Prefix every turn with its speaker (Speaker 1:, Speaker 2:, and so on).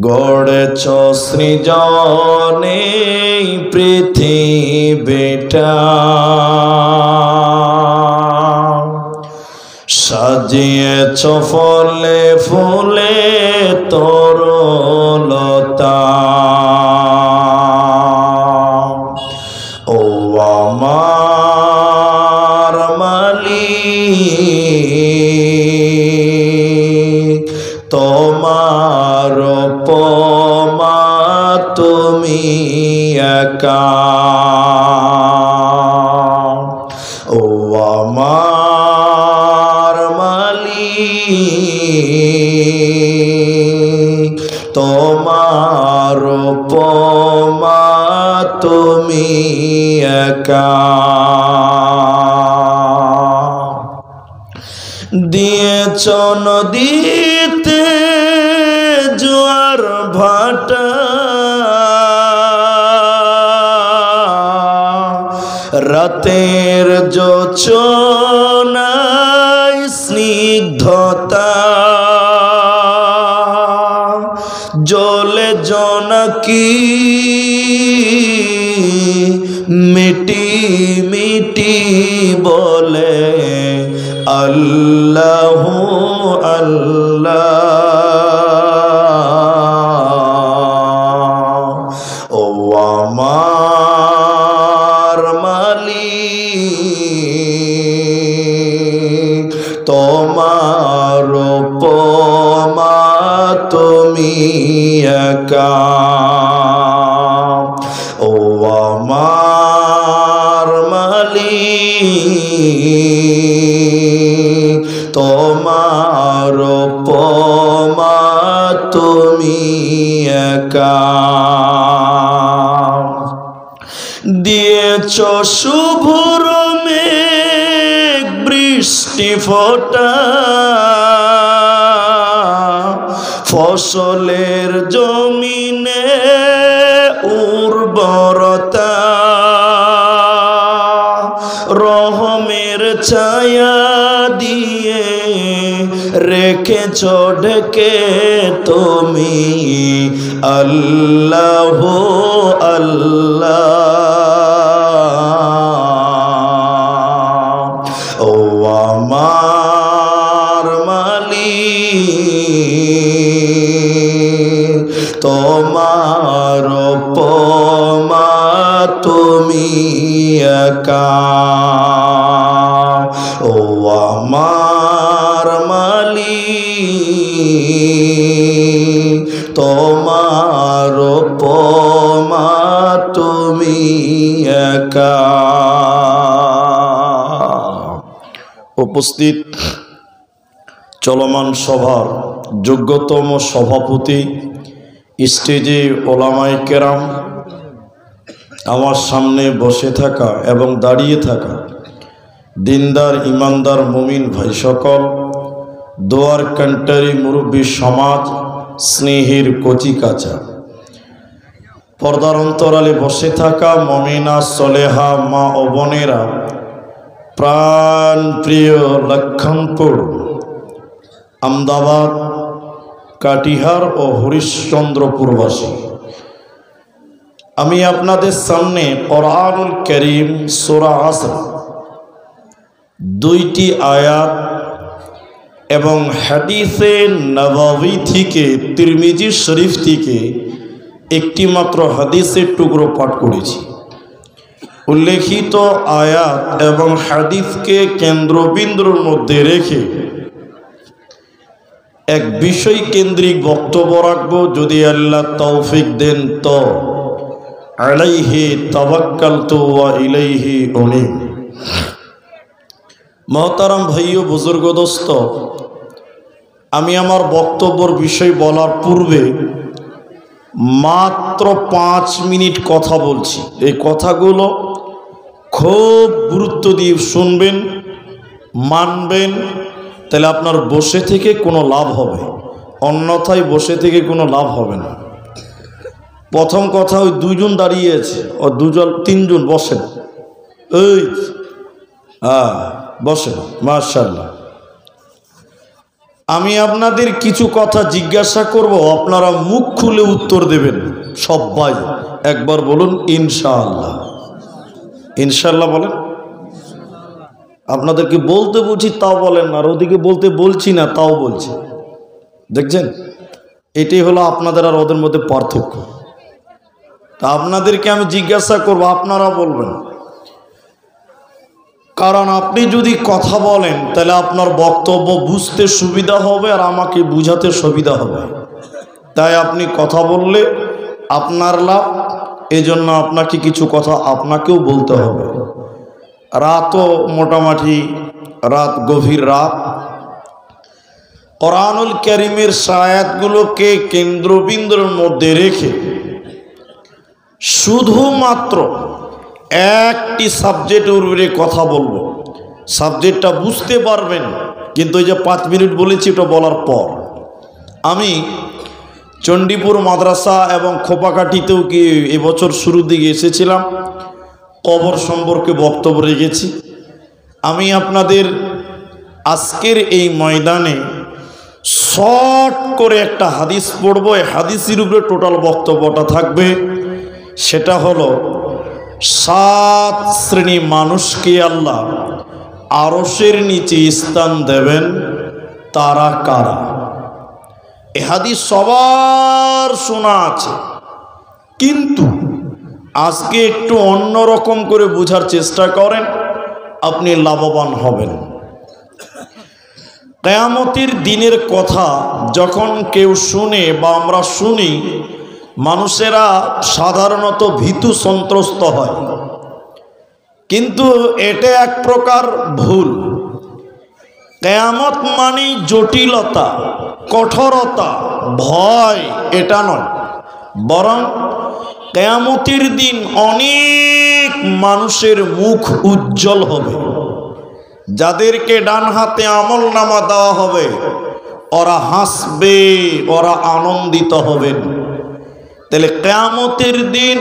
Speaker 1: গড়েছ সৃজনে পৃথিবীটা, সাজিয়েছ ফলে ফুলে তরুলতা। ও আমার মালিক, তোমার উপমা তুমি একা। ও আমার মালিক, তোমার উপমা তুমি একা। দিয়েছ নদীতে জোয়ার ভাটা, রাতের জোছনায় স্নিগ্ধতা, জলে জোনাকি মিটি মিটি বলে আল্লাহ আল্লাহ। ও আমার মালিক, তোমার উপমা তুমি একা। ও আমার মালিক, তোমার উপমা তুমি একা। দিয়েছ শুভ্র মেঘ বৃষ্টি ফোঁটা, ফসলের জমিনে উর্বরতা, রহমের ছায়া দিয়ে রেখেছ ঢেকে তুমি আল্লাহ আল্লাহ। ও আমার মালিক, তোমার উপমা তুমি একা। ও আমার মালিক, তোমার উপমা তুমি একা। উপস্থিত চলমান সভার যোগ্যতম সভাপতি, স্টেজে ওলামায়ে কেরাম, আমার সামনে বসে থাকা এবং দাঁড়িয়ে থাকা দিনদার ইমানদার মুমিন ভাই সকল, দোয়ার কান্টারি মুরব্বী সমাজ, স্নেহের কচিকাচা, পর্দার অন্তরালে বসে থাকা মমিনা সলেহা মা ও বোনেরা, প্রাণ প্রিয় লক্ষণপুর, আমদাবাদ, কাটিহার ও হরিশ্চন্দ্রপুরবাসী, আমি আপনাদের সামনে কোরআনুল কারীম সূরা আসর 2টি আয়াত এবং হাদিসে নববী থেকে তিরমিজি শরীফ থেকে একটি মাত্র হাদিসের টুকরো পাঠ করেছি। উল্লেখিত আয়াত এবং হাদিসকে কেন্দ্রবিন্দুর মধ্যে রেখে এক বিষয় কেন্দ্রিক বক্তব্য রাখবো, যদি আল্লাহ তৌফিক দেন তো। আলাইহি তাওয়াক্কালতু ওয়া ইলাইহি উনীব। মহতারাম ভাই ও বুজুর্গ দোস্ত, আমি আমার বক্তব্যের বিষয় বলার পূর্বে মাত্র 5 মিনিট কথা বলছি। এই কথাগুলো খুব গুরুত্ব দিয়ে শুনবেন, মানবেন, তাহলে আপনার বসে থেকে কোনো লাভ হবে, অন্যথায় বসে থেকে কোনো লাভ হবে না। প্রথম কথা, ওই 2 জন দাঁড়িয়ে আছে, ও 2 জন 3 জন বসেন, এই বসেন, মাশাআল্লাহ। আমি আপনাদের কিছু কথা জিজ্ঞাসা করব, আপনারা মুখ খুলে উত্তর দেবেন সবাই। একবার বলুন ইনশাআল্লাহ। ইনশাআল্লাহ বলেন। আপনাদেরকে বলতে বলছি তাও বলেন না, আর ওদিকে বলতে বলছি না তাও বলছি। দেখছেন, এটাই হলো আপনাদের আর ওদের মধ্যে পার্থক্য। তা আপনাদেরকে আমি জিজ্ঞাসা করব, আপনারা বলবেন। কারণ আপনি যদি কথা বলেন তাহলে আপনার বক্তব্য বুঝতে সুবিধা হবে আর আমাকে বুঝাতে সুবিধা হবে। তাই আপনি কথা বললে আপনার লাভ, এজন্য আপনাকে কিছু কথা আপনাকেও বলতে হবে। রাতও মোটামুটি রাত, গভীর রাত। কোরআনুল কারীমের আয়াতগুলোকে কেন্দ্রবিন্দুর মধ্যে রেখে শুধুমাত্র একটি সাবজেক্টের উপরে কথা বলবো। সাবজেক্টটা বুঝতে পারবেন, কিন্তু ওই যে 5 মিনিট বলেছি ওটা বলার পর আমি চণ্ডীপুর মাদ্রাসা এবং খোপাকাঠিতেও কি এবছর শুরুর দিকে এসেছিলাম, কবর সম্পর্কে বক্তব্য রেখেছি। আমি আপনাদের আজকের এই ময়দানে শর্ট করে একটা হাদিস পড়বো। এই হাদিসের উপরে টোটাল বক্তব্যটা থাকবে। সেটা হলো 7 শ্রেণী মানুষকে আল্লাহ আরশের নিচে স্থান দেবেন, তারা কারা? এই হাদিস সবার শোনা আছে, কিন্তু আজকে একটু অন্যরকম করে বোঝার চেষ্টা করেন, আপনি লাভবান হবেন। কিয়ামতের দিনের কথা যখন কেউ শুনে বা আমরা শুনি, মানুষেরা সাধারণত ভীতু সন্ত্রস্ত হয়, কিন্তু এটা এক প্রকার ভুল। কিয়ামত মানে জটিলতা, কঠোরতা, ভয়, এটা নয়। বরং কিয়ামতের দিন অনেক মানুষের মুখ উজ্জ্বল হবে। যাদেরকে ডান হাতে আমলনামা দেওয়া হবে ওরা হাসবে, ওরা আনন্দিত হবেন। তাহলে কিয়ামতের দিন